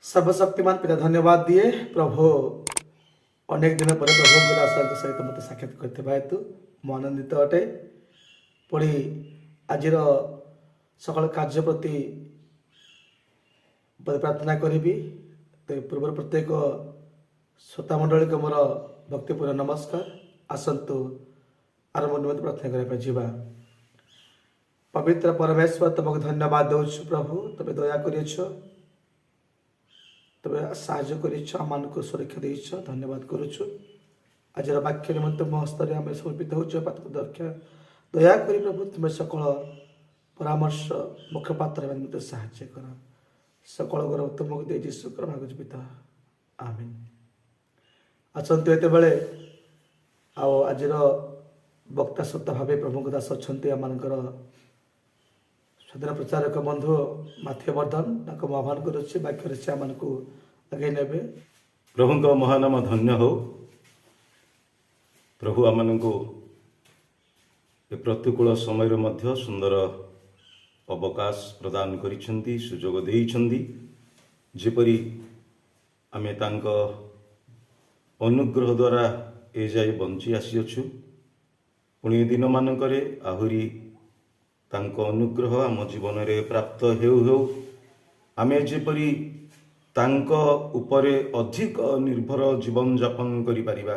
सर्वशक्तिमान पिता धन्यवाद दिए प्रभु अनेक दिन पर प्रभु आश्रय सहित मत साक्षात करते हेतु मु आनंदित अटे पुणी आज सकल कार्य प्रति प्रार्थना करी पूर्व प्रत्येक श्रोता मंडली को मोर भक्तिपूर्ण नमस्कार। आसतु आरंभ निमित्त प्रार्थना करने जीवा। पवित्र परमेश्वर तुमको धन्यवाद दौ प्रभु, तबे दया कर तबे साहय कर सुरक्षा देछ, धन्यवाद करुछु। आज वाक्य निमित्त मो हस्त आम समर्पित हो दरक्षा दया कर प्रभु तुम सकल परामर्श मुख्य पात्र निमित्त साहय कर सकल गौरव तुमको दे जीशु कर मागुच पिता, आमीन। आसतु एत बेले आज वक्ता श्रोता भाव प्रभु दास अच्छा आम स्वाधीन प्रचारक बंधु माथ्य वर्धन आह्वान करुच्छे वाक्य से आम को आगे ने प्रभु का महानाम धन्य हो। प्रभु आम को प्रतिकूल समय मध्य सुंदर अवकाश प्रदान करिसेंती, सुजोग देइछंती, जेपरी आमे तांको अनुग्रह द्वारा ए जाए बंची आसीअछु। पुणी दिन मानकरे आहुरी तांको अनुग्रह आम जीवन में प्राप्त हेउ आमे जेपरी तांको उपरे अधिक निर्भर जीवन जापन करि परिबा,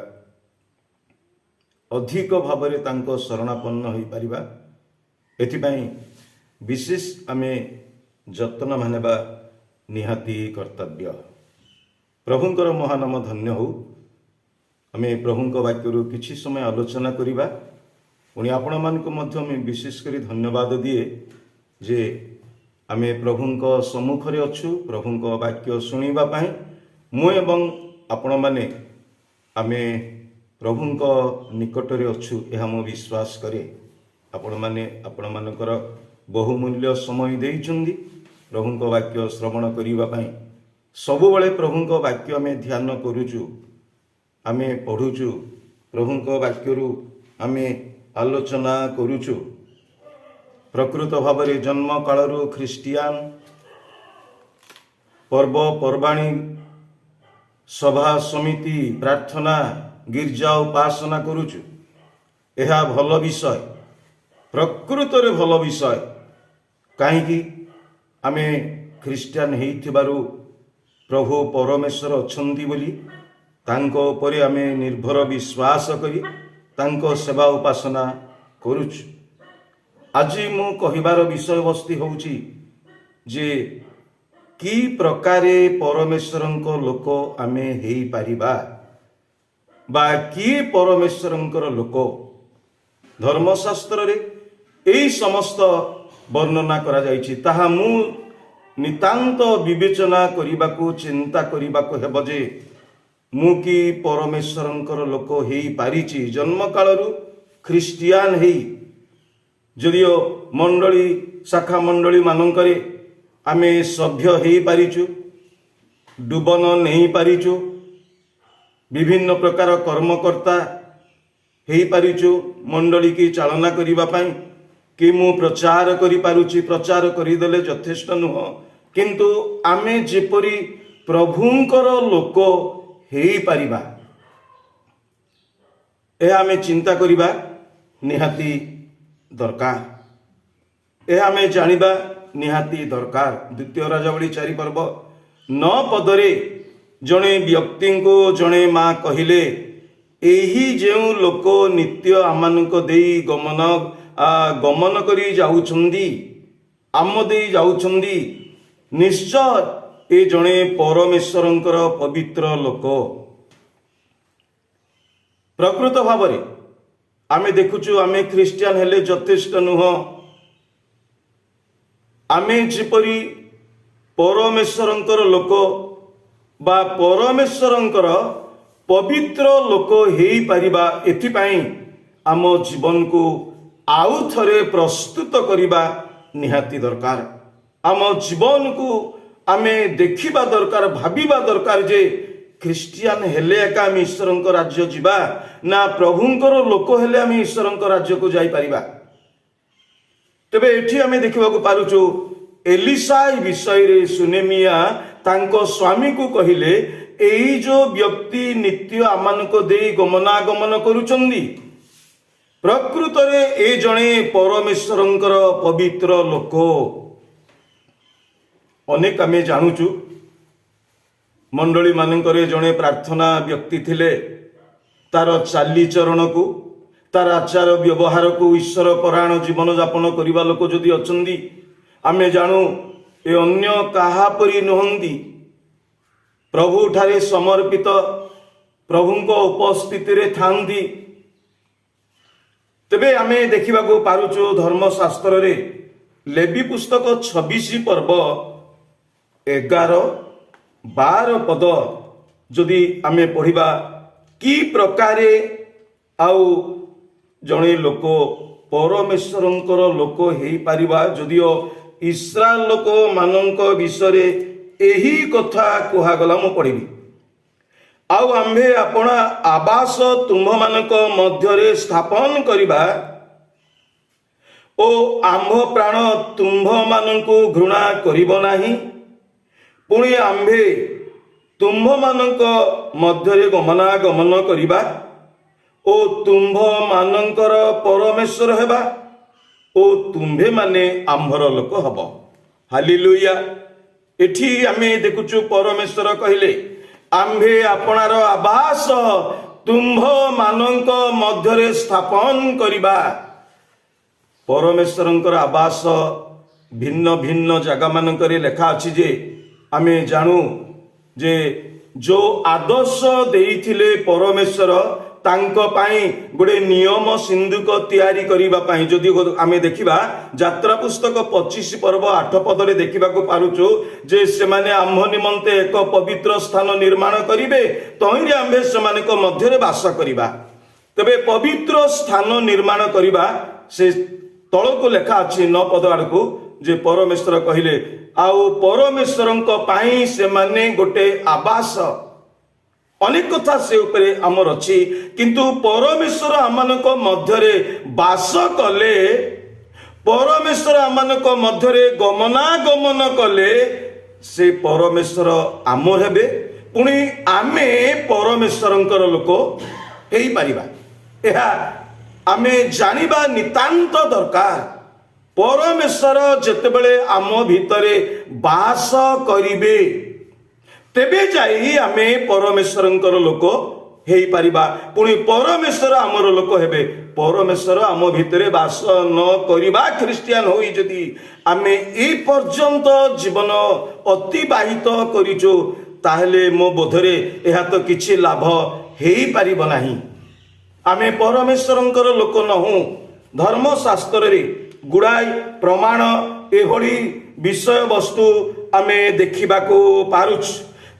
अधिक भावरे तांको शरणापन्न होई परिबा, एथिपाई विशेष आमे जत्न मानवा निहाती कर्तव्य। प्रभुंकर महानाम धन्य हो। आमे प्रभुंक वाक्यरु किछि समय आलोचना करिबा। पुणी आपण मानक मध्य में विशेष करी धन्यवाद दिए जे आमे प्रभुंक सम्मुख रे अछु, प्रभुंक वाक्य सुनिबा पई मु एवं आपण माने आमे प्रभुंक निकट रे अछु एहा मो विश्वास करे। आपण माने आपण मानकर बहुमूल्य समय देइछुंदी प्रभुंक वाक्य श्रवण करिबा पई। सबु बेले प्रभुंक वाक्य आमे ध्यान करूछु, आमे पढुछु, प्रभुंक वाक्यरु आमे आलोचना करुछु। प्रकृत भाव में जन्म कालरू ख्रिस्टियान पर्व पर्वाणी सभा समिति प्रार्थना गिरजा उपासना करुछु। यह भल विषय, प्रकृत रे भल विषय। कहीं आमे ख्रिस्टियान हेइथिबारु प्रभु परमेश्वर अछंती बोली तांको उपरे आमे निर्भर विश्वास करी तांको सेवा उपासना करुछु। आज मु कहिबार विषय वस्तु होउची जे की प्रकारे परमेश्वरंको लोक आमे हेई पारिबा बा की परमेश्वरंकर लोक। धर्मशास्त्र रे एई समस्त वर्णना करा जायछि, ताहा मु नितांत विवेचना करिबाकू चिंता करिबाकू हेबो जे मु कि परमेश्वरंकर लोक हेई पारिछि। जन्म कालरू ख्रिस्टियान हेई जदियो मंडली शाखा मंडली मानकरे आमे सभ्य हेई पारिछु, डुबन नहीं पारिछु, विभिन्न प्रकार कर्मकर्ता हेई पारिछु मंडली की चालना करिबा पई कि मु प्रचार करि पारुछि। प्रचार करिदेले यथेष्ट नुह, किंतु आमे जेपरी प्रभुंकर लोक हेई पारिबा ए आमे चिंता करिबा निहाती दरकार। ए आमे जानिबा निहाती दरकार। द्वितीय राजावली 4 पर्व 9 पदरे जणे व्यक्ति को जणे माँ कहिले एही जेउ लोक नित्य आमानक देई गमन करी जाउछंदी, आम देई जाउछंदी, निश्चय ए जणे परमेश्वरंकर पवित्र लोक। प्रकृत भाव में आमे देखुछु आमे ख्रिस्टियान हेले यथेष्ट नुह। आमे जेपरी परमेश्वरंकर लोक बा परमेश्वरंकर पवित्र लोक हेई पारिबा, एथिपाई आम जीवन को आउ थरे प्रस्तुत करिबा निहाती दरकार। आम जीवन को आमे देखिबा दरकार, भाबिबा दरकार जे ख्रिस्टियान हेले एका आम ईश्वरंक राज्य जीवा ना प्रभुंकर लोक हेले आम ईश्वरंक राज्य को जाई पारिबा। तबे एठी आमे देखिबा को पारुछु एलिसा विषय रे सुनेमिया ତାଙ୍କ ସ୍ୱାମୀକୁ କହିଲେ, ଏଇ ଯୋଉ ବ୍ୟକ୍ତି ନିତ୍ୟ ଆମମାନଙ୍କୁ ଦେଇ ଗମନାଗମନ କରୁଛନ୍ତି, ପ୍ରକୃତରେ ଏ ଜଣେ ପରମେଶ୍ୱରଙ୍କର ପବିତ୍ର ଲୋକ। ଅନେକ ଆମେ ଜାଣୁଛୁ ମଣ୍ଡଳୀ ମାନଙ୍କରେ ଜଣେ ପ୍ରାର୍ଥନା ବ୍ୟକ୍ତି ଥିଲେ, ତାର ଚାଲିଚରଣକୁ, ତାର ଆଚାର ବ୍ୟବହାରକୁ ଈଶ୍ୱର ପରାୟଣ ଜୀବନଯାପନ କରିବା ଲୋକ ଯଦି ଅଛନ୍ତି, ଆମେ ଜାଣୁ ଏ ଅନ୍ୟ କାହା ପରି ନୁହନ୍ତି, ପ୍ରଭୁଠାରେ ସମର୍ପିତ, ପ୍ରଭୁଙ୍କ ଉପସ୍ଥିତିରେ ଥାନ୍ତି। ତେବେ ଆମେ ଦେଖିବାକୁ ପାରୁଛୁ ଧର୍ମଶାସ୍ତ୍ରରେ ଲେବି ପୁସ୍ତକ 26 ପର୍ବ 11-12 ପଦ ଯଦି ଆମେ ପଢ଼ିବା, କି ପ୍ରକାରେ ଆଉ ଜଣେ ଲୋକ ପରମେଶ୍ୱରଙ୍କର ଲୋକ ହେଇପାରିବା, ଯଦିଓ ଇସ୍ରାଏଲ ଲୋକମାନଙ୍କ ବିଷୟରେ ଏହି କଥା କୁହାଗଲା। ମୁଁ ପଢ଼ିବି, ଆଉ ଆମ୍ଭେ ଆପଣା ଆବାସ ତୁମ୍ଭମାନଙ୍କ ମଧ୍ୟରେ ସ୍ଥାପନ କରିବା ଓ ଆମ୍ଭ ପ୍ରାଣ ତୁମ୍ଭମାନଙ୍କୁ ଘୃଣା କରିବ ନାହିଁ। ପୁଣି ଆମ୍ଭେ ତୁମ୍ଭମାନଙ୍କ ମଧ୍ୟରେ ଗମନାଗମନ କରିବା ଓ ତୁମ୍ଭମାନଙ୍କର ପରମେଶ୍ୱର ହେବା ଓ ତୁମ୍ଭେମାନେ ଆମ୍ଭର ଲୋକ ହବ। ହାଲେଲୁୟା। ଏଠି ଆମେ ଦେଖୁଛୁ ପରମେଶ୍ୱର କହିଲେ, ଆମ୍ଭେ ଆପଣାର ଆବାସ ତୁମ୍ଭମାନଙ୍କ ମଧ୍ୟରେ ସ୍ଥାପନ କରିବା। ପରମେଶ୍ୱରଙ୍କର ଆବାସ ଭିନ୍ନ ଭିନ୍ନ ଜାଗା ମାନଙ୍କରେ ଲେଖା ଅଛି ଯେ ଆମେ ଜାଣୁ ଯେ ଯୋଉ ଆଦର୍ଶ ଦେଇଥିଲେ ପରମେଶ୍ୱର ତାଙ୍କ ପାଇଁ ଗୋଟେ ନିୟମ ସିନ୍ଧୁକ ତିଆରି କରିବା ପାଇଁ, ଯଦି ଆମେ ଦେଖିବା ଯାତ୍ରା ପୁସ୍ତକ 25 ପର୍ବ 8 ପଦରେ ଦେଖିବାକୁ ପାରୁଛୁ ଯେ ସେମାନେ ଆମ୍ଭ ନିମନ୍ତେ ଏକ ପବିତ୍ର ସ୍ଥାନ ନିର୍ମାଣ କରିବେ, ତହିଁରେ ଆମ୍ଭେ ସେମାନଙ୍କ ମଧ୍ୟରେ ବାସ କରିବା। ତେବେ ପବିତ୍ର ସ୍ଥାନ ନିର୍ମାଣ କରିବା, ସେ ତଳକୁ ଲେଖା ଅଛି 9 ପଦ ଆଡ଼କୁ, ଯେ ପରମେଶ୍ୱର କହିଲେ ଆଉ ପରମେଶ୍ୱରଙ୍କ ପାଇଁ ସେମାନେ ଗୋଟେ ଆବାସ। ଅନେକ କଥା ସେ ଉପରେ ଆମର ଅଛି, କିନ୍ତୁ ପରମେଶ୍ୱର ଆମମାନଙ୍କ ମଧ୍ୟରେ ବାସ କଲେ, ପରମେଶ୍ୱର ଆମମାନଙ୍କ ମଧ୍ୟରେ ଗମନାଗମନ କଲେ, ସେ ପରମେଶ୍ୱର ଆମର ହେବେ, ପୁଣି ଆମେ ପରମେଶ୍ୱରଙ୍କର ଲୋକ ହେଇପାରିବା। ଏହା ଆମେ ଜାଣିବା ନିତାନ୍ତ ଦରକାର। ପରମେଶ୍ୱର ଯେତେବେଳେ ଆମ ଭିତରେ ବାସ କରିବେ, ତେବେ ଯାଇ ଆମେ ପରମେଶ୍ୱରଙ୍କର ଲୋକ ହେଇପାରିବା, ପୁଣି ପରମେଶ୍ୱର ଆମର ଲୋକ ହେବେ। ପରମେଶ୍ୱର ଆମ ଭିତରେ ବାସ ନ କରିବା ଖ୍ରୀଷ୍ଟିଆନ ହୋଇ ଯଦି ଆମେ ଏ ପର୍ଯ୍ୟନ୍ତ ଜୀବନ ଅତିବାହିତ କରିଛୁ, ତାହେଲେ ମୋ ବୋଧରେ ଏହା ତ କିଛି ଲାଭ ହେଇପାରିବ ନାହିଁ। ଆମେ ପରମେଶ୍ୱରଙ୍କର ଲୋକ ନହୁଁ। ଧର୍ମଶାସ୍ତ୍ରରେ ଗୁଡ଼ାଏ ପ୍ରମାଣ ଏଭଳି ବିଷୟବସ୍ତୁ ଆମେ ଦେଖିବାକୁ ପାରୁଛୁ।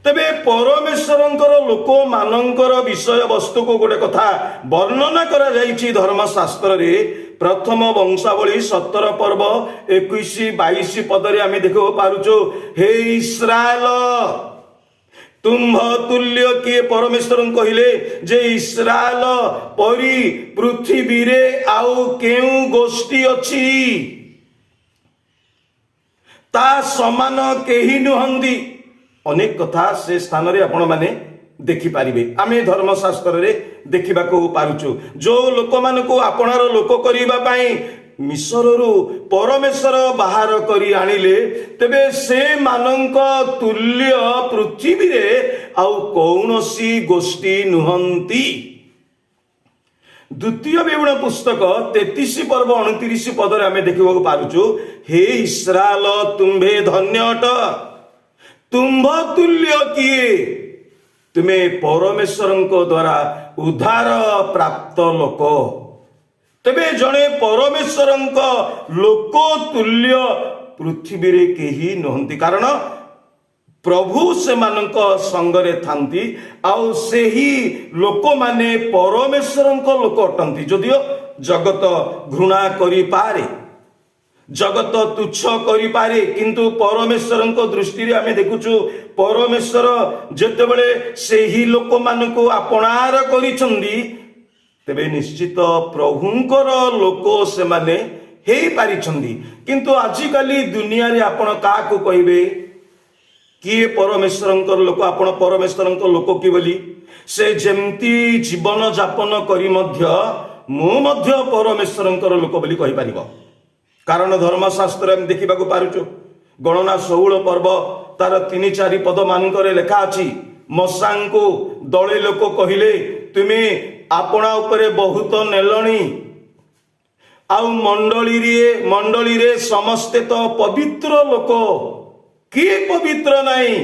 ତେବେ ପରମେଶ୍ୱରଙ୍କର ଲୋକମାନଙ୍କର ବିଷୟବସ୍ତୁକୁ ଗୋଟେ କଥା ବର୍ଣ୍ଣନା କରାଯାଇଛି ଧର୍ମଶାସ୍ତ୍ରରେ। ପ୍ରଥମ ବଂଶାବଳୀ 17 ପର୍ବ 21-22 ପଦରେ ଆମେ ଦେଖିବାକୁ ପାରୁଛୁ, ହେ ଇସ୍ରାଏଲ ତୁମ୍ଭ ତୁଲ୍ୟ କିଏ? ପରମେଶ୍ୱର କହିଲେ ଯେ ଇସ୍ରାଏଲ ପରି ପୃଥିବୀରେ ଆଉ କେଉଁ ଗୋଷ୍ଠୀ ଅଛି? ତା ସମାନ କେହି ନୁହନ୍ତି। ଅନେକ କଥା ସେ ସ୍ଥାନରେ ଆପଣମାନେ ଦେଖିପାରିବେ। ଆମେ ଧର୍ମଶାସ୍ତ୍ରରେ ଦେଖିବାକୁ ପାରୁଛୁ, ଯୋଉ ଲୋକମାନଙ୍କୁ ଆପଣାର ଲୋକ କରିବା ପାଇଁ ମିଶରରୁ ପରମେଶ୍ୱର ବାହାର କରି ଆଣିଲେ, ତେବେ ସେମାନଙ୍କ ତୁଲ୍ୟ ପୃଥିବୀରେ ଆଉ କୌଣସି ଗୋଷ୍ଠୀ ନୁହନ୍ତି। ଦ୍ୱିତୀୟ ବିବରଣୀ ପୁସ୍ତକ 33 ପର୍ବ 29 ପଦରେ ଆମେ ଦେଖିବାକୁ ପାରୁଛୁ, ହେ ଇସ୍ରାଏଲ ତୁମ୍ଭେ ଧନ୍ୟ ଅଟ, ତୁମ୍ଭ ତୁଲ୍ୟ କିଏ? ତୁମେ ପରମେଶ୍ୱରଙ୍କ ଦ୍ୱାରା ଉଦ୍ଧାର ପ୍ରାପ୍ତ ଲୋକ। ତେବେ ଜଣେ ପରମେଶ୍ୱରଙ୍କ ଲୋକ ତୁଲ୍ୟ ପୃଥିବୀରେ କେହି ନୁହନ୍ତି, କାରଣ ପ୍ରଭୁ ସେମାନଙ୍କ ସଙ୍ଗରେ ଥାନ୍ତି, ଆଉ ସେହି ଲୋକମାନେ ପରମେଶ୍ୱରଙ୍କ ଲୋକ ଅଟନ୍ତି। ଯଦିଓ ଜଗତ ଘୃଣା କରିପାରେ, ଜଗତ ତୁଚ୍ଛ କରିପାରେ, କିନ୍ତୁ ପରମେଶ୍ୱରଙ୍କ ଦୃଷ୍ଟିରେ ଆମେ ଦେଖୁଛୁ ପରମେଶ୍ୱର ଯେତେବେଳେ ସେହି ଲୋକମାନଙ୍କୁ ଆପଣାର କରିଛନ୍ତି, ତେବେ ନିଶ୍ଚିତ ପ୍ରଭୁଙ୍କର ଲୋକ ସେମାନେ ହେଇପାରିଛନ୍ତି। କିନ୍ତୁ ଆଜିକାଲି ଦୁନିଆରେ ଆପଣ କାହାକୁ କହିବେ? किए परमेश्वरंकर लोक आपण परमेश्वरंकर लोक कि बोली से जेमती जीवन जापन करी मध्य मु मध्य परमेश्वरंकर लोक बोली कहि परिबो। कारण धर्मशास्त्र हम देखा पारुचु गणना 16 पर्व तार 3-4 पद मानकर लेखा अछि मशांको दळे लोक कहिले तुमे आपणा उपरे बहुत नेलणी आउ मंडली रे समस्ते तो पवित्र लोक किए पवित्र नहीं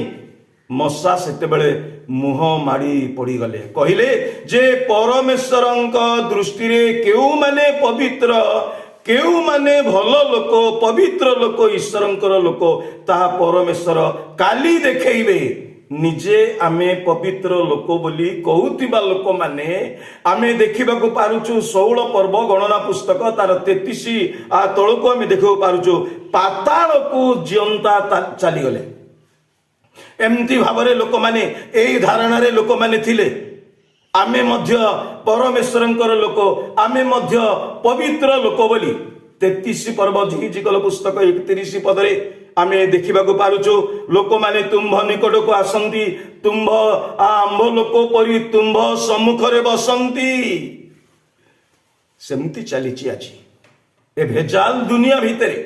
मशा सेते बेले मुह माड़ी पड़ी गले कहिले जे परमेश्वरंक दृष्टि रे केउ माने पवित्र केउ माने भल लोक पवित्र लोक ईश्वरंकर लोक ता परमेश्वर काली देखेइबे। निजे आमे पवित्र लोक बोली कहूतिबा लोक माने आमे देखिबा को पारुचु 16 पर्व गणना पुस्तक तार 33 तळको आमे देखिबा पारुचु पाताल को जियंता चली गले। एमती भावरे लोक माने एई धारणा रे लोक माने थिले आमे मध्य परमेश्वरंकर लोक आमे मध्य पवित्र लोक बोली 33 पर्व झिकल पुस्तक 31 पदरे आमे देखिबा को पारुचु लोक माने तुम्भ निकट को आसंती तुम्भ आंभ लोक परि तुम्भ सम्मुख रे बसंती सेमती चलीची आज ए भेजाल दुनिया भितरे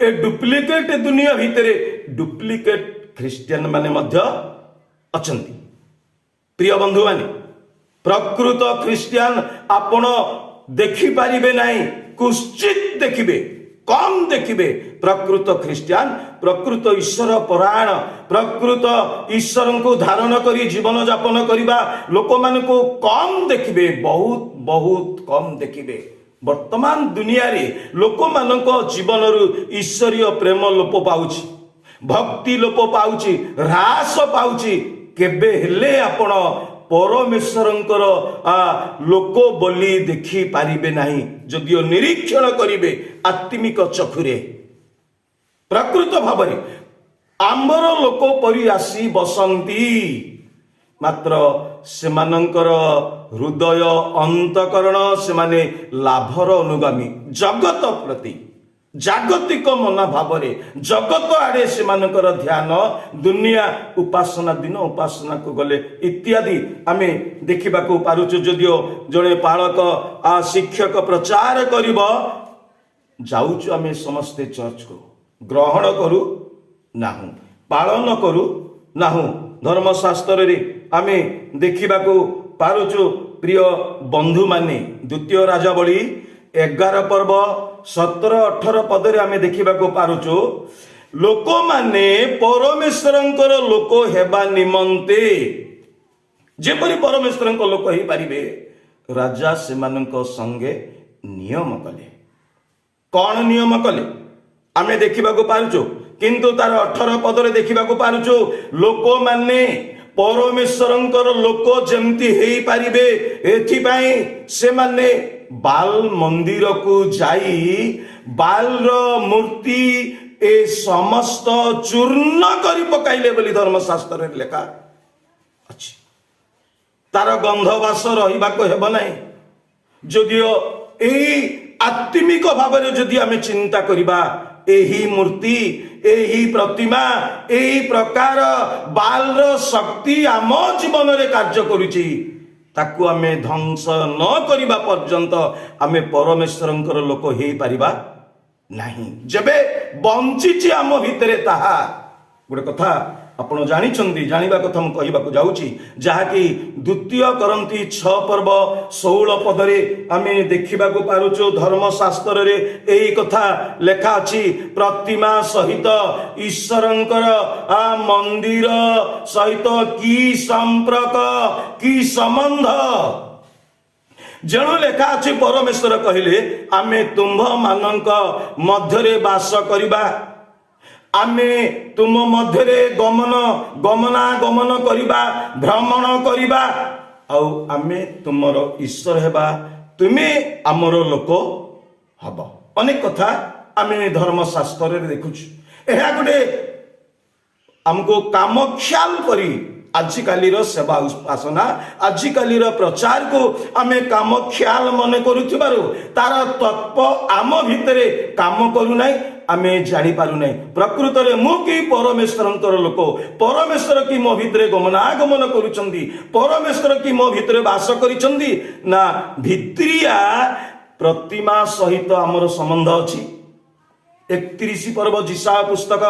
ए डुप्लिकेट दुनिया भितरे डुप्लिकेट ख्रिस्टियन माने मध्य अछंती। प्रिय बंधु माने प्रकृत ख्रिस्टियन आपण देखि पारिबे नाही कुश्चित देखिबे कम देखिबे। प्रकृत ख्रिस्टियन प्रकृत ईश्वर परायण प्रकृत ईश्वर को धारण करी जीवन जापन करिबा लोक मान को कम देखिबे बहुत बहुत कम देखिबे। वर्तमान दुनिया रे लोक मान को जीवन रु ईश्वरीय प्रेम लोप पाउछि भक्ति लोप पाउछि ह्रास पाउछि केबे हेले आपण परमेश्वरंकर लोक बोली देखि पारिबे नाही जदियो निरीक्षण करिबे आत्मिक चक्षुरे प्रकृत भावरे आंबर लोक परि आसी बसंती मात्र सेमानंकर हृदय अंतकरण सेमाने लाभर अनुगामी जगत प्रति जागतिक मना भावरे जगत आड़े सेमानकर ध्यान दुनिया उपासना दिन उपासना को गले इत्यादि आमे देखिबा को पारुचु। जदियो जड़े पालक शिक्षक प्रचार करिब जाउछु आमे समस्ते चर्च को ग्रहण करू नाहु पालन करू नाहु धर्मशास्त्र रे आमे देखिबा को पारुचु। प्रिय बंधु माने द्वितीय राजावली 11 पर्व 17-18 पदरे आमे देखिबा को पारुचु लोक माने परमेश्वरंकर लोक हेबा निमंते जेपरि परमेश्वरंक लोक ही पारिबे राजा सेमानंक संगे नियम कले। कौन नियम कले आमे देखिबा को पारुचु किंतु तार 18 पदरे देखिबा को पारुचु लोक माने परमेश्वरंकर लोक जेमती हेई पारिबे एथि पई से माने बाल मंदिर को जाई बाल मूर्ति ए समस्त चूर्ण करी पकाइले बोली धर्मशास्त्र रे लेखा अछि। तार गंधवास रहिबा को हेबो नाही जदियो एही आत्मिक भावरे जदि आमे चिंता करिबा एही मूर्ति एही प्रतिमा एही प्रकार बाल शक्ति आम जीवन रे कार्य करूची ताकू आमे ध्वंस न करिबा पर्यंत आमे परमेश्वरंकर लोक हेई पारिबा नाही। जबे बंचिची आम भितरे ताहा गोटे कथा आपण जानिछंती जानिबा कथा हम कहिबा को जाउची जहाकी द्वितीय करंती 6 पर्व 16 पदरे आमे देखिबा को पारुचो धर्मशास्त्र रे एही कथा लेखा अछि प्रतिमा सहित ईश्वरंकर मंदिर सहित की संपर्क की संबंध जणु लेखा अछि परमेश्वर कहिले आमे तुम्भ मानंक मध्यरे वास करिबा आमे तुम मध्यरे गमनागमन करिबा भ्रमण करिबा आउ आमे तुमरो ईश्वर हेबा तुमे आमर लोक हब। अनेक कथा आमे धर्मशास्त्र रे देखुछु एहा गुटे हमको काम ख्याल करी आजिकालीर सेवा उपासना आजिकालीर प्रचार को आमे काम ख्याल मन करूथिबारु तार तत्व आम भितरे काम करू नाही आमे जानी पारु नै प्रकृत रे मु कि परमेश्वरंकर लोक परमेश्वर कि मो भितरे गमनागमन करूछंदी परमेश्वर कि मो भितरे वास करिछंदी ना भित्रिया प्रतिमा सहित आमर संबंध अछि 31 पर्व जिसा पुस्तक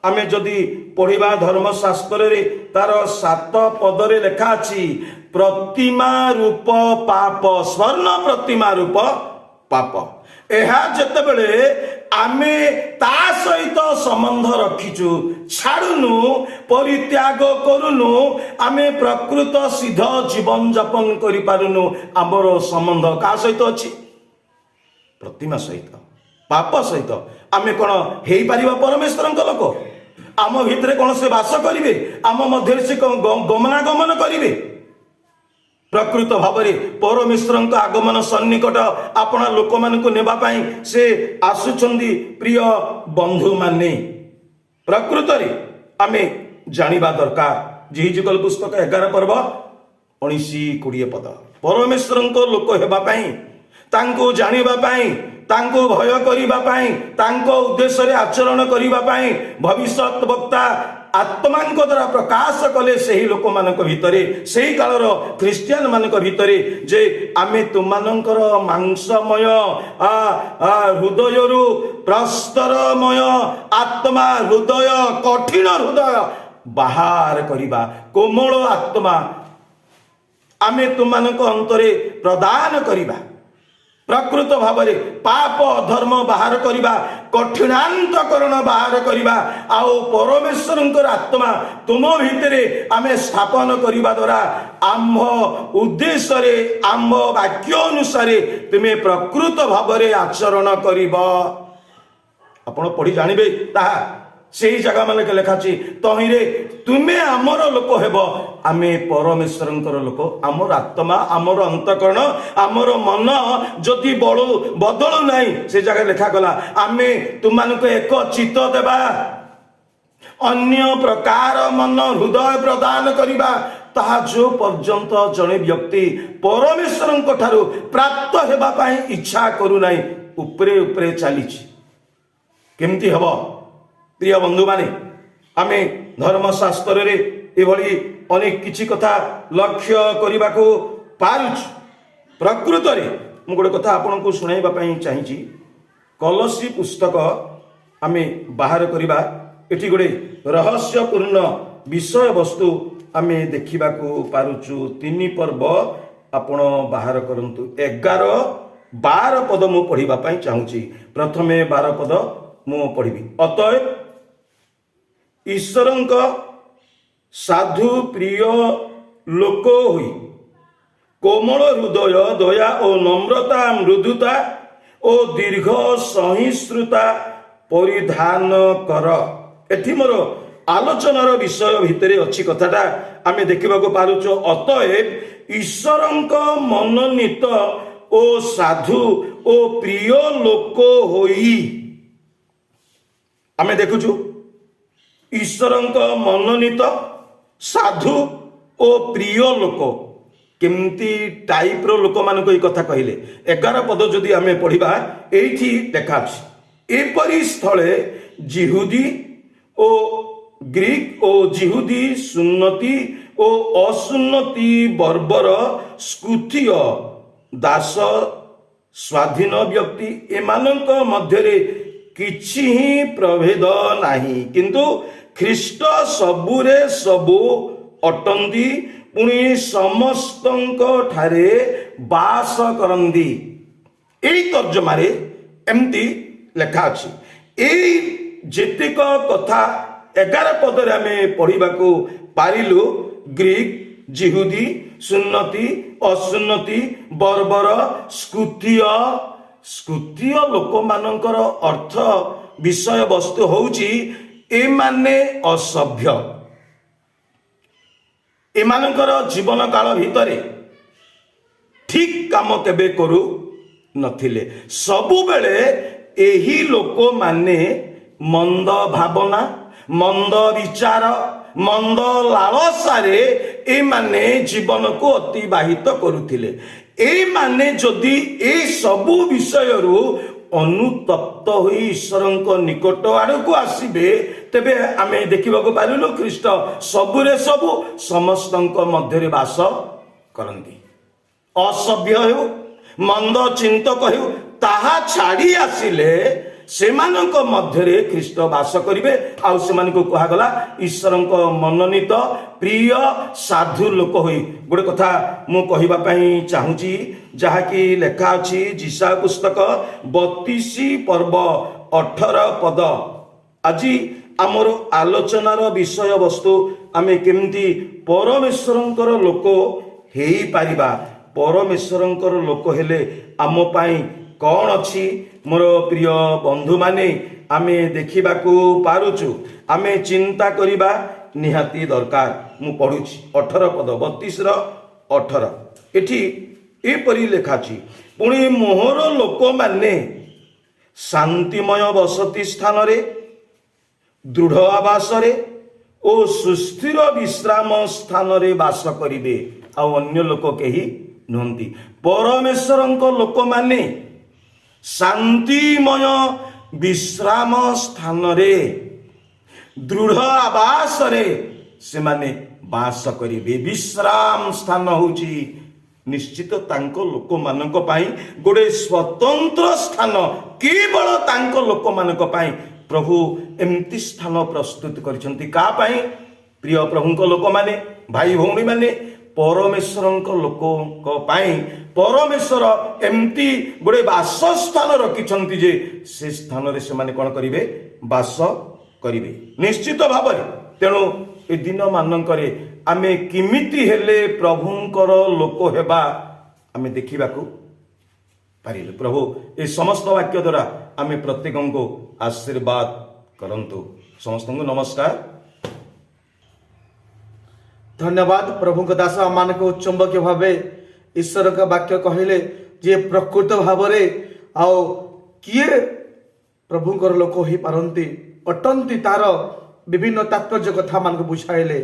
आमे जदि पढ़िबा धर्मशास्त्र रे तार 7 पदरे लेखा अछि प्रतिमा रूप पाप स्वर्ण प्रतिमा रूप पाप एहा जेतेबेले आमे ता सहित संबंध रखिचु छाड़ुनु परित्याग करुनु आमे प्रकृत सिद्ध जीवन यापन करि पारुनु आमर संबंध का सहित अछि प्रतिमा सहित पाप सहित आमे कोन हेई परिबा परमेश्वरंक लोक आम भितरे कोन से वास करिवे आम मध्य से गमनागमन करिवे प्रकृत भाव में परमेश्वर आगमन सन्निकट आपना लोक मान नेबा पाई से आसुचंदी प्रिय बंधु माने प्रकृत रे आमे जानिबा दरकार जिहिजुगल पुस्तक 11 पर्व 19-20 पद परमेश्वर लोक हेबा पाई तांको जानिबा पाई तांको भय करिबा पाई तांको उद्देश्य रे आचरण करिबा पाई भविष्यत वक्ता आत्मा द्वारा प्रकाश कले से ही लोक मान भितरे से ही कालर ख्रीस्टियान मान भितरे जे आमे तुमानंकर मांसमय हृदय प्रस्तरमय आत्मा हृदय कठिन हृदय बाहर करिबा कोमल आत्मा आमे तुमानंक अंतरे प्रदान करिबा प्रकृत भाव में पाप धर्म बाहर करिबा कठिनांतकरण बाहर करिबा आउ परमेश्वरंकर आत्मा तुम भितरे आमे स्थापन करिबा द्वारा आम्भ उद्देश्य रे आम्भ वाक्य अनुसार तुमे प्रकृत भाव में आचरण करिबा आपण पढ़ी जानिबे ताहा सेही जगह मानक लेखा छी तहिरे तुमे आमर लोक हेब आमे परमेश्वरंकर लोक आमर आत्मा आमर अंतकरण आमर मन जदि बदलु नाही से जगह लेखा गला आमे तुमानक एक चित्त देबा अन्य प्रकार मन हृदय प्रदान करिबा ताहा जो पर्यंत जने व्यक्ति परमेश्वरंक ठारू प्राप्त हेबा पाई इच्छा करू नाही उपरे उपरे चलीछि केमती हबो प्रिय बंधु माने आमे धर्मशास्त्र रे एभली अनेक किछि कथा लक्ष्य करिबा को पारुछ प्रकृत रे मु गोटे कथा आपन को सुनाइबा पई चाहिछि कलसी पुस्तक आमे बाहर करिबा एठी गोटे रहस्यपूर्ण विषय वस्तु आमे देखिबा को पारुछु 3 पर्व आपण बाहर करंतु 11-12 पद मु पढिबा पई चाहूछि प्रथमे 12 पद मु पढिबी अतएव ईश्वरंक साधु प्रिय लोक हुई कोमल हृदय दया और नम्रता मृदुता और दीर्घ सहिष्णुता परिधान कर एथि मोर आलोचनार विषय भितरे अच्छी कथाटा आमे देखिबा को पारुछो अतएव ईश्वरंक मनोनीत ओ साधु ओ प्रिय लोक होई आमे देखुछु ईश्वरंक मनोनीत साधु ओ प्रिय लोक केमती टाइप रो लोक मान को कथा कहले 11 पद जदि आमे पढ़िबा एठी देखा एपरि स्थले जिहुदी ओ ग्रीक ओ जिहुदी सुन्नति ओ असुन्नति बर्बर स्कुथिय दास स्वाधीन व्यक्ति एमानंक मध्यरे किछि ही प्रभेद नाही किंतु ख्रीष्ट सबुरे सबु अटंदी पुणी समस्तंक ठारे बास करंदी एई तर्जमारे एमती लेखा अछि एई जेतिक कथा 11 पदरे आमे पढिबाको पारिलु ग्रीक जिहुदी सुन्नति असुन्नति बर्बर स्कुथिय लोक मानकर अर्थ विषय वस्तु होउची ए माने असभ्य एमानकर जीवन काल भितरे ठीक काम केबे करू नथिले सबु बेले एही लोक माने मंद भावना मंद विचार मंद लालसारे ए माने जीवन को अतिबाहित करुथिले ए माने जदि ए सबु विषय रु ଅନୁତପ୍ତ ହୋଇ ଈଶ୍ୱରଙ୍କ ନିକଟ ଆଡ଼କୁ ଆସିବେ, ତେବେ ଆମେ ଦେଖିବାକୁ ପାରିଲୁ ଖ୍ରୀଷ୍ଟ ସବୁରେ ସବୁ ସମସ୍ତଙ୍କ ମଧ୍ୟରେ ବାସ କରନ୍ତି। ଅସଭ୍ୟ ହେଉ, ମନ୍ଦ ଚିନ୍ତକ ହେଉ, ତାହା ଛାଡ଼ି ଆସିଲେ ସେମାନଙ୍କ ମଧ୍ୟରେ ଖ୍ରୀଷ୍ଟ ବାସ କରିବେ। ଆଉ ସେମାନଙ୍କୁ କୁହାଗଲା ଈଶ୍ୱରଙ୍କ ମନୋନୀତ ପ୍ରିୟ ସାଧୁ ଲୋକ ହୋଇ। ଗୋଟେ କଥା ମୁଁ କହିବା ପାଇଁ ଚାହୁଁଛି, ଯାହାକି ଲେଖା ଅଛି ଯିଶା ପୁସ୍ତକ 32 ପର୍ବ 18 ପଦ। ଆଜି ଆମର ଆଲୋଚନାର ବିଷୟବସ୍ତୁ ଆମେ କେମିତି ପରମେଶ୍ୱରଙ୍କର ଲୋକ ହେଇପାରିବା। ପରମେଶ୍ୱରଙ୍କର ଲୋକ ହେଲେ ଆମ ପାଇଁ କ'ଣ ଅଛି? ମୋର ପ୍ରିୟ ବନ୍ଧୁମାନେ, ଆମେ ଦେଖିବାକୁ ପାରୁଛୁ, ଆମେ ଚିନ୍ତା କରିବା ନିହାତି ଦରକାର। ମୁଁ ପଢୁଛି 18 ପଦ 32-18। ଏଠି ଏପରି ଲେଖାଛି, ପୁଣି ମୋହର ଲୋକମାନେ ଶାନ୍ତିମୟ ବସତି ସ୍ଥାନରେ, ଦୃଢ଼ ଆବାସରେ ଓ ସୁସ୍ଥିର ବିଶ୍ରାମ ସ୍ଥାନରେ ବାସ କରିବେ, ଆଉ ଅନ୍ୟ ଲୋକ କେହି ନୁହନ୍ତି। ପରମେଶ୍ୱରଙ୍କ ଲୋକମାନେ ଶାନ୍ତିମୟ ବିଶ୍ରାମ ସ୍ଥାନରେ, ଦୃଢ଼ ଆବାସରେ ସେମାନେ ବାସ କରିବେ। ବିଶ୍ରାମ ସ୍ଥାନ ହେଉଛି ନିଶ୍ଚିତ ତାଙ୍କ ଲୋକମାନଙ୍କ ପାଇଁ ଗୋଟେ ସ୍ୱତନ୍ତ୍ର ସ୍ଥାନ। କେବଳ ତାଙ୍କ ଲୋକମାନଙ୍କ ପାଇଁ ପ୍ରଭୁ ଏମିତି ସ୍ଥାନ ପ୍ରସ୍ତୁତ କରିଛନ୍ତି। କାହା ପାଇଁ? ପ୍ରିୟ ପ୍ରଭୁଙ୍କ ଲୋକମାନେ, ଭାଇ ଭଉଣୀମାନେ, ପରମେଶ୍ୱରଙ୍କ ଲୋକଙ୍କ ପାଇଁ ପରମେଶ୍ୱର ଏମିତି ଗୋଟେ ବାସସ୍ଥାନ ରଖିଛନ୍ତି ଯେ ସେ ସ୍ଥାନରେ ସେମାନେ କ'ଣ କରିବେ? ବାସ କରିବେ ନିଶ୍ଚିତ ଭାବରେ। ତେଣୁ ଏ ଦିନ ମାନଙ୍କରେ ଆମେ କେମିତି ହେଲେ ପ୍ରଭୁଙ୍କର ଲୋକ ହେବା ଆମେ ଦେଖିବାକୁ ପାରିଲୁ। ପ୍ରଭୁ ଏ ସମସ୍ତ ବାକ୍ୟ ଦ୍ୱାରା ଆମେ ପ୍ରତ୍ୟେକଙ୍କୁ ଆଶୀର୍ବାଦ କରନ୍ତୁ। ସମସ୍ତଙ୍କୁ ନମସ୍କାର। ଧନ୍ୟବାଦ। ପ୍ରଭୁଙ୍କ ଦାସ ଆମମାନଙ୍କୁ ଚୁମ୍ବକୀୟ ଭାବେ ଈଶ୍ୱରଙ୍କ ବାକ୍ୟ କହିଲେ ଯେ ପ୍ରକୃତ ଭାବରେ ଆଉ କିଏ ପ୍ରଭୁଙ୍କର ଲୋକ ହୋଇପାରନ୍ତି ଅଟନ୍ତି, ତାର ବିଭିନ୍ନ ତାତ୍ପର୍ଯ୍ୟ କଥା ମାନଙ୍କୁ ବୁଝାଇଲେ।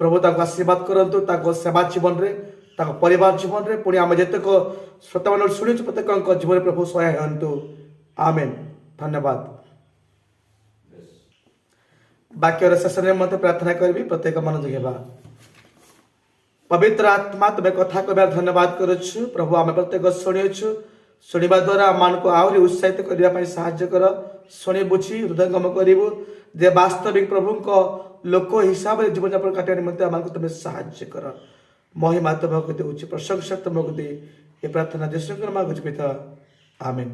ପ୍ରଭୁ ତାଙ୍କୁ ଆଶୀର୍ବାଦ କରନ୍ତୁ ତାଙ୍କ ସେବା ଜୀବନରେ, ତାଙ୍କ ପରିବାର ଜୀବନରେ। ପୁଣି ଆମେ ଯେତେକ ଶ୍ରୋତାମାନଙ୍କୁ ଶୁଣିଛୁ ପ୍ରତ୍ୟେକଙ୍କ ଜୀବନରେ ପ୍ରଭୁ ସହାୟ ହୁଅନ୍ତୁ। ଆମେନ୍। ଧନ୍ୟବାଦ। ବାକ୍ୟର ଶେଷରେ ମଧ୍ୟ ପ୍ରାର୍ଥନା କରିବି, ପ୍ରତ୍ୟେକ ମନୋଯୋଗ ହେବା। ପବିତ୍ର ଆତ୍ମା, ତୁମେ କଥା କହିବାର ଧନ୍ୟବାଦ କରୁଛୁ ପ୍ରଭୁ। ଆମେ ପ୍ରତ୍ୟେକ ଶୁଣିଛୁ, ଶୁଣିବା ଦ୍ୱାରା ଆମମାନଙ୍କୁ ଆହୁରି ଉତ୍ସାହିତ କରିବା ପାଇଁ ସାହାଯ୍ୟ କର। ଶୁଣି ବୁଝି ହୃଦୟଙ୍ଗମ କରିବୁ ଯେ ବାସ୍ତବିକ ପ୍ରଭୁଙ୍କ ଲୋକ ହିସାବରେ ଜୀବନଯାପନ କାଟିବା ନିମନ୍ତେ ଆମକୁ ତୁମେ ସାହାଯ୍ୟ କର। ମହିମା ତୁମକୁ ଦେଉଛି, ପ୍ରଶଂସା ତୁମକୁ ଦେଇ ଏ ପ୍ରାର୍ଥନା ଯୀଶୁଙ୍କ ନାମରେ ପିତା, ଆମେନ୍।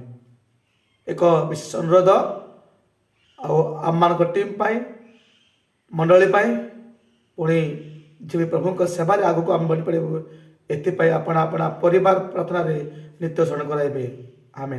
ଏକ ବିଶେଷ ଅନୁରୋଧ ଆଉ ଆମମାନଙ୍କ ଟିମ୍ ପାଇଁ, ମଣ୍ଡଳୀ ପାଇଁ, ପୁଣି ଯିଏ ପ୍ରଭୁଙ୍କ ସେବାରେ ଆଗକୁ ଆମେ ବଢ଼ିପାରିବୁ, ଏଥିପାଇଁ ଆପଣ ପରିବାର ପ୍ରାର୍ଥନାରେ ନିତ୍ୟ ସ୍ମରଣ କରାଇବେ। ଆମେନ୍।